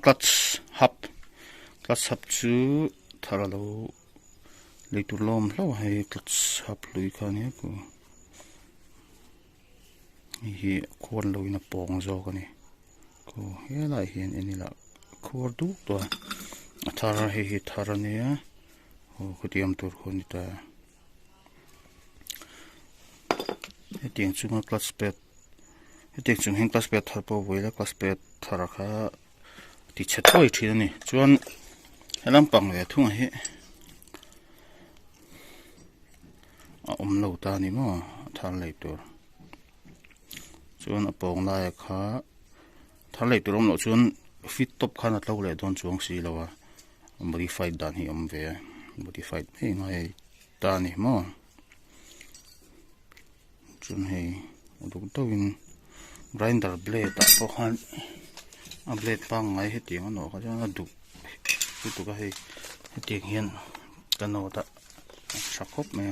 clutch hub chu thara lo leitur lom lo hei clutch hub lui kha ni ko hi khon lo ina pong zo ka ni ko he lai hian enila khor du to thara hi thara ne ya ho khutiam tur khon ta heting chunga clutch pad heting chung heng clutch pad thar po boila clutch pad thara kha ti chetoi thina ni chuan helam pang le thunga hi lo ta ni mo thar lei tur chuan apong lai kha thar lei tur lo chuan fit top khan atlo le don chuang si lawa modified dan hi ve modified hei ngai ta ni mo chun hei uduk tawin grinder blade ta po khan a blade pang ngai he ting ano kha jang du tu ka hei ting hian kano ta sakhop me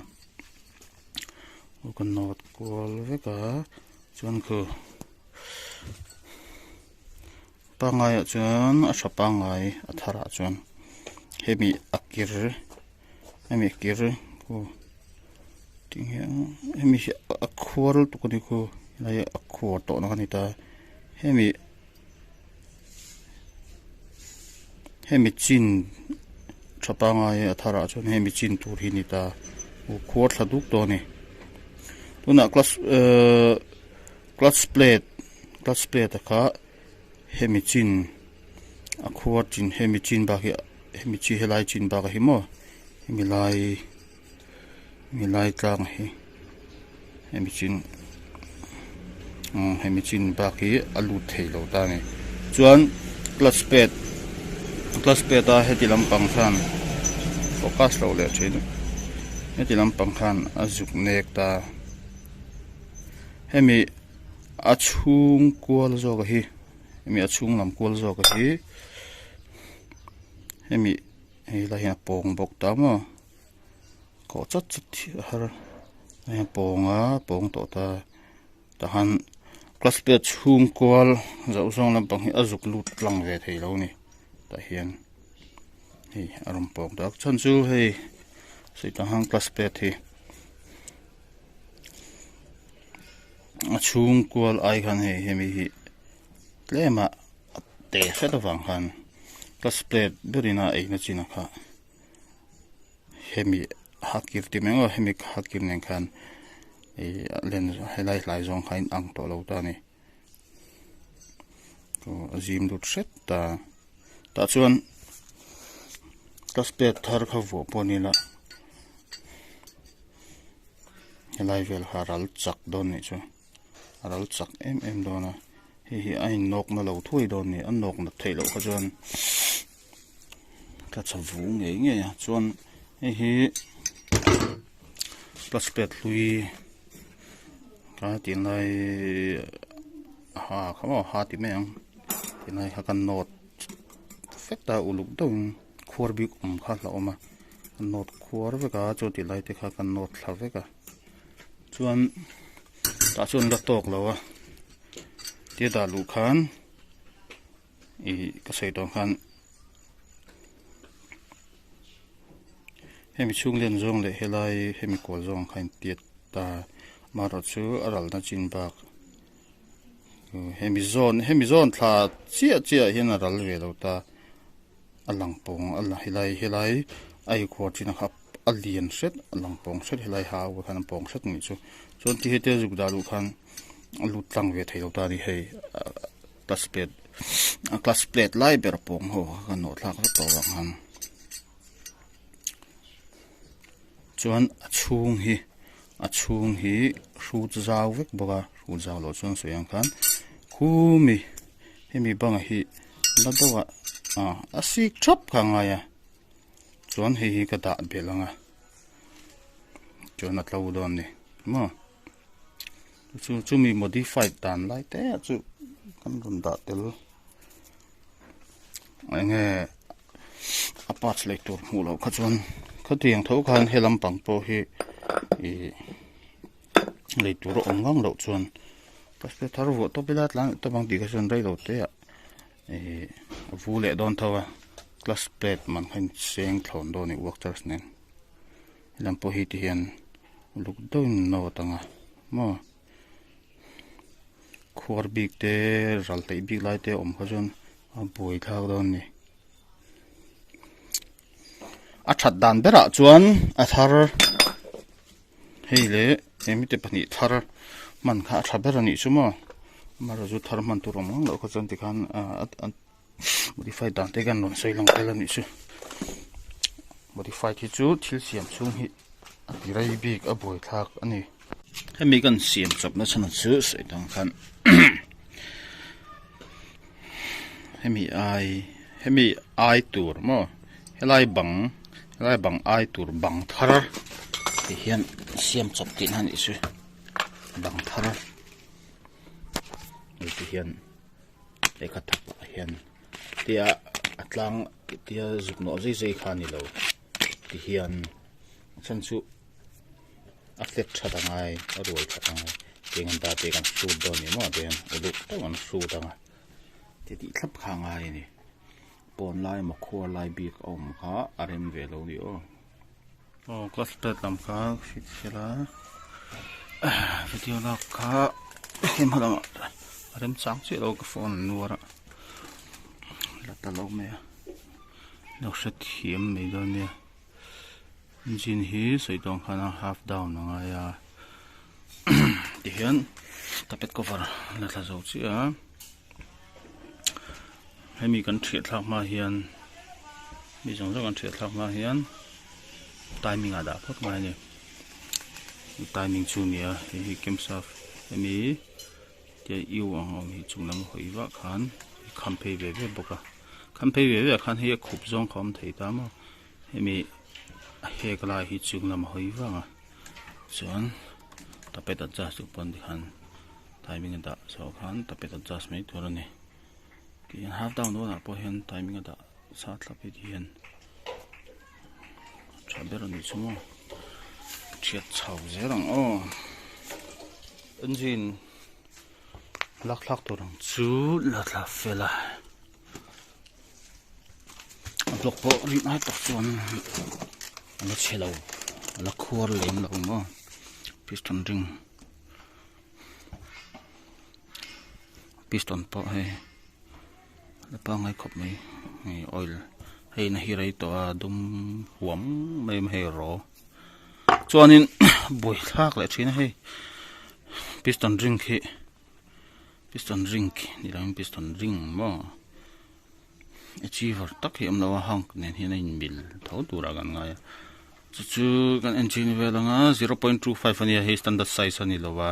u kan not kol ve ka chuan khu pangai chuan a sapangai a thara chuan hemi akir ko ting hemi a khor tu ko ni ko lai a khor to na ni ta hemi chin sapangai a thara chuan hemi chin tur hi ni ta u khor thladuk to ni tuna clutch plate kha hemi chin a khor chin hemi chin ba hi hemi chi helai chin ba ka hi mo hemi lai tlang hi hemi chin ba ki alu thei lo ta ni chuan clutch plate a heti lampang khan focus lo le thin heti lampang khan azuk nek ta hemi achung kwal zo ka hi hemi achung lam kwal zo ka hi hemi hei la hian pong bok ta mo ko chat har hei pong to ta han clutch plate chung kwal zo zong lampang hi azuk lut tlang ve thei lo ni ta hian hei arum pong ta chan chu hei sei ta hang clutch plate hi achung kwal ai khan hemi hi tlema te set awang khan clutch plate berina eina china kha hemi hakir ti mengo hemi hakir nen khan len helai lai zong khain ang to lo ta ni ko azim lut set ta chuan clutch plate thar kha vo ponila helai vel haral chak don ni chu aral chak em dona hi ai nok na lo thui don ni an nok na thei lo kha chuan ka chavu nge ya chuan hi clutch plate lui ka tin lai ha ti meng tin lai ha kan not fekta uluk dong khor bi kha la oma not khor ve ka chu ti lai te kha kan not thla ve ka chuan ta chuan la tok lawa ti da lu khan ka sei dong khan hemi chung len zong le helai hemi kol zong khan tiat ta maro chu aral na chin bak hemi zone thla chia hian aral ve lo ta alang pong alla helai ai khor chin khap alian set alang pong set helai ha wa khan pong set ni chu chon ti hete zuk da lu khan alu tlang ve thei lo ta ni hei class plate lai ber pong ho kan no thla ka to wang han chuan achung hi ru zaw vek boga ru zaw lo chuan soyang khan khumi hemi bang hi ladowa asik chop khanga ya chuan hi ka da belanga chuan atlo don ni mo chu mi modified dan lai te chu kan run da tel nge apart le tur mu lo kha chuan khatiang tho khan helam pang po hi le tur ong ngang lo chuan paspe thar vo to pilat lang to bang di ka chuan dai lo te vu le don thawa class plate man khan seng thon do ni workers nen lam po hi ti hian luk doin no tanga mo khor big te ral te big lai te om khajon a boi thak don ni a that dan bera chuan a thar heile emi te pani thar man kha tha bera ni chuma mara zu thar man turom lo kha chan ti khan modify dan te gan non sei long tel ni chu modify thi chu thil siam chung hi atirai big a boi thak ani hemi kan siam chop na chana chu sei dang khan hemi ai tur mo helai bang ai tur bang thar ti hian siam chop tin han isu bang thar ti hian ekha thak hian tia atlang tia zukno zai khani lo ti hian chan chu atlet thatangai aroi thatangai tengan da te kan su do ni mo den uluk tawn su tanga ti ti thlap khangai ni pon lai ma khor lai bik om kha arem ve lo ni o cluster lam kha fit sela video la kha hem hala arem chang che lo ka phone nuara la ta lo me lo shat hiam me do me engine hi sei dong khana half down nga ya ti hian tapet cover la tla zo chi a hemi kan thia thlak ma hian mi jong kan thia thlak ma hian timing ada phot mai ni timing chu mi a hi kemsaf hemi te yu ang hi chungnam hoiwa khan khampe ve ve boka khampe ve ve khan hi khup zong khom thei ta ma hemi he kala hi chungnam hoiwa chuan tapet adjust upon di khan timing da so khan tapet adjust mai thorani ki half down no na po hian timing da sa thlapi di hian chaber ni chumo chiat chau zerang engine lak turang chu la fela blok po ri nai tak chuan ala chelo ala khor lem lo mo piston ring piston po he la pa ngai khop mai oil hei na hi rai to a dum huam mai he ro chuanin boi thak le thina hei piston ring ni ram piston ring mo achiever tak hi amlo hang nen hi in bil tho tura gan nga chu kan engine velanga 0.25 ania he standard size ani lowa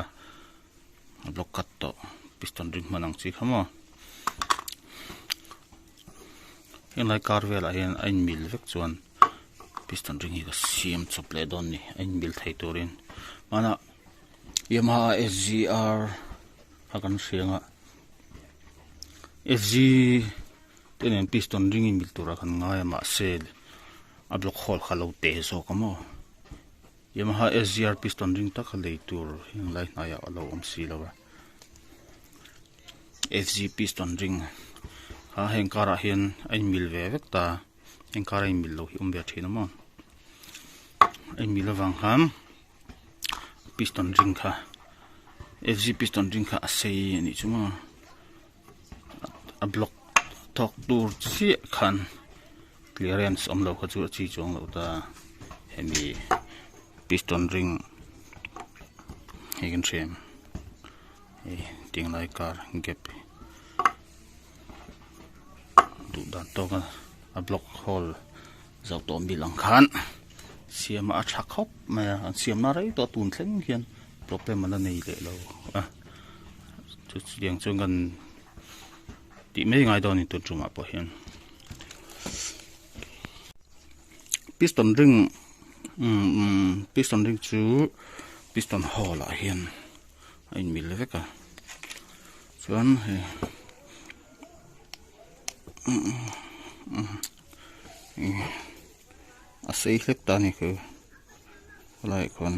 block cut to piston ring manang chi khamo in lai car vela hian ein mil vek chuan piston ring hi ka siam chop le don ni ein mil thei turin mana Yamaha SGR akan sianga FG tenen piston ring in miltura kan nga ma sel a block hole khalo te so kamo Yamaha SGR piston ring ta khale tur hing lai na ya alo om si lawa FG piston ring ha heng kara hian ein mil ve vek ta heng kara in mil lo hi be thina mo ein mil awang ham piston ring kha FG piston ring kha sei ani chuma a block tok tur chi khan clearance om lo kha chu chi chong lo ta hemi piston ring hegen trim ting lai kar gap du dan to a block hole zau to bilang khan siam a thak khop ma siam na rai to tun thleng hian problem mana nei le lo chu chiang chung gan ti mai ngai don tu chuma po hian piston ring chu piston hole a hian ein mil veka chuan he a sei hlek ta ni khu lai kon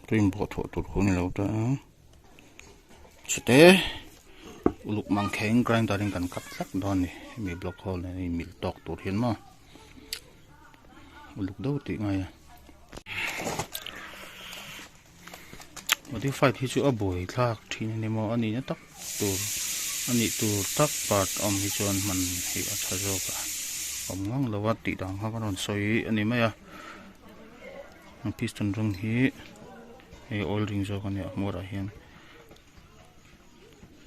rim bo tho tur khuni lo ta chute uluk mang kheng grindering kan kat lak don ni mi block hole ni mi tok tur hian ma uluk do ti ngai modified hi chu a boi thlak thin ni mo ani na tak tur ani tur tak part hi chuan man hi a thajo ka ngang lawa ti dang ha ron soi ani maya piston ring hi oil ring zo kan ya mora hian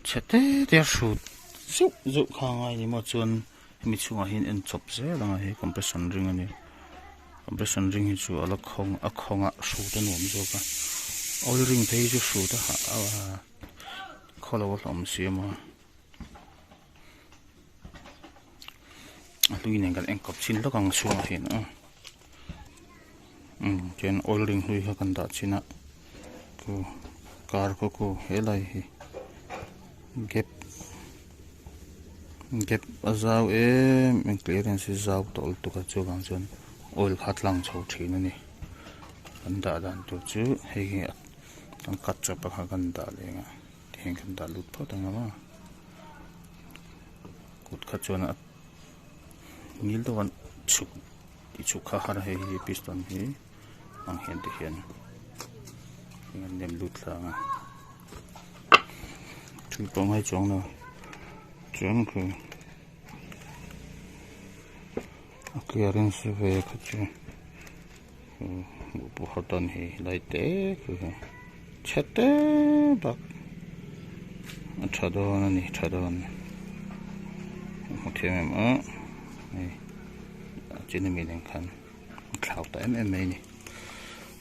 chete der shoot zu kha ngai ni mo chuan mi chunga hin en chop ze langa he compression ring ani compression ring hi chu ala khonga shoot an om zo ka oil ring thei chu shoot ha kholo lom siama lui nen kan engkop chin lo kang suang hin chen oil ring hui ha kan da china ku car ko helai hi gap azau men clearance zau tol tu ka chu bang chon oil khat lang chho thin ani kan da dan tu chu hei kan kat cha pa kan da lenga theng kan da lut pho tanga ma kut kha chona nil do wan chuk ti chu kha har hei piston hi ang hen te hian ngan nem lut la chu pong hai chong no chong ku clearance ve ka chu bu hoton hi lai te ku chete bak thadon ani thadon muthem a nei chini mi nen khan thlau ta em ni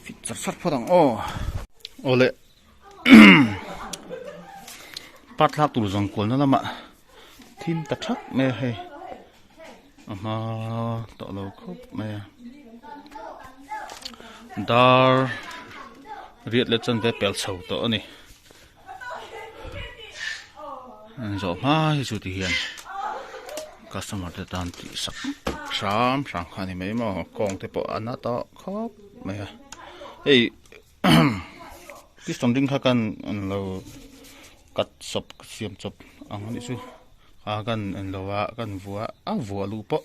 fit sar phadang ole patla tur jong kol na lama thin ta thak me he ama to lo khop me dar riat le chan ve pel chho to ani zo ma hi chu ti hian customer te tan ti sak sam khani mai mo kong te po ana to khop me hey piston ring kha kan an lo kat sop siam chop ang ani chu kan an lowa kan vua lu po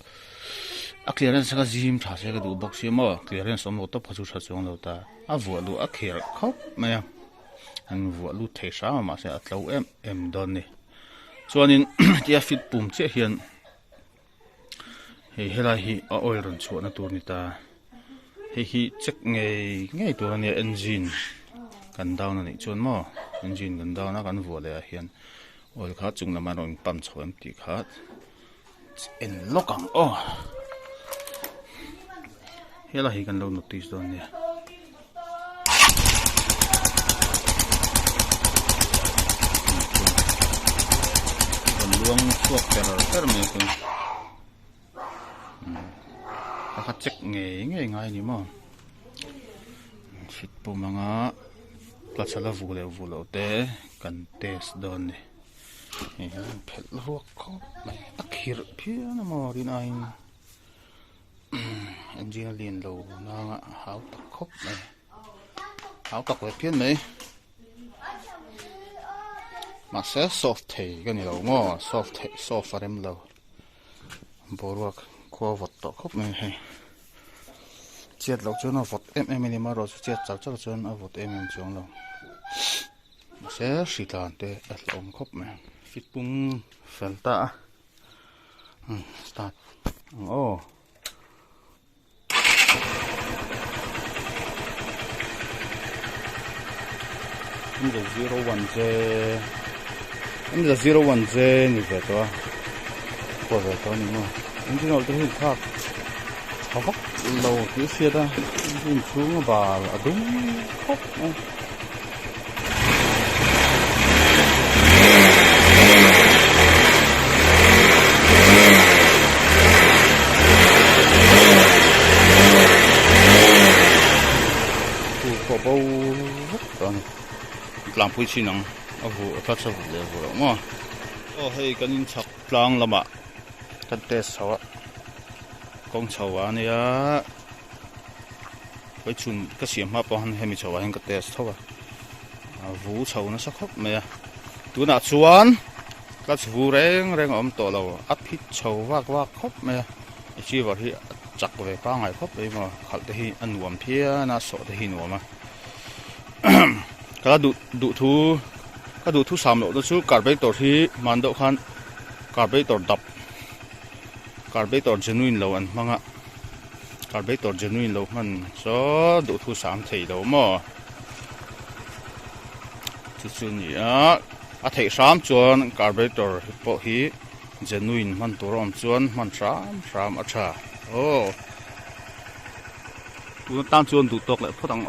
a clearance ka jim tha se ka du box mo clearance om lo to phachu tha chong lo ta a vua lu a kher khop me an vua lu the sa ma se atlo em don ni chuanin tia fit pum che hian hei helai hi a oil ron chu na tur ni ta hi check ngei tur ani engine kan down ani chuan mo engine kan down na kan vua le a hian oil kha chung na man ong pam chho em ti kha en lokang hela hi kan lo notice don ne kon luang suak ter me kun ka check ngai ni mo fit pu manga plachala vulo te kan test don ne phel ruak khop mai akhir phian mo rin ain engine lin lo na hau tak khop mai hau tak le phian mai ma se soft thei kan ni lo mo soft farem lo boruak ko vot to khop mai he chet lo chu na vot ni ma ro chet chak chon a vot chong lo se sitan te atlom khop mai fit pung felta start in the 01Z ni ve to ko ve to ni mo engine ol hin thak hawak lo ti sia da engine chung ba adum khop lang pui chi nang avu attach avu le vu mo hei kanin chak tlang lama kan test chawa kong chawa nia kai chun ka siam ma pa han hemi chawa hen ka test thawa vu chho na sa khop me tu na chuan clutch vu reng om to lo a phit chho wak khop me chi war hi chak ve ka ngai khop ei ma khal te hi an nuam phia na so te hi nuama ka du thu sam lo to chu carburetor hi man do khan carburetor dap carburetor genuine lo an manga carburetor genuine lo man so du thu sam thei lo mo chu ni a thei sam chuan carburetor po hi genuine man turom chuan man ram acha tu tan chuan du tok le photang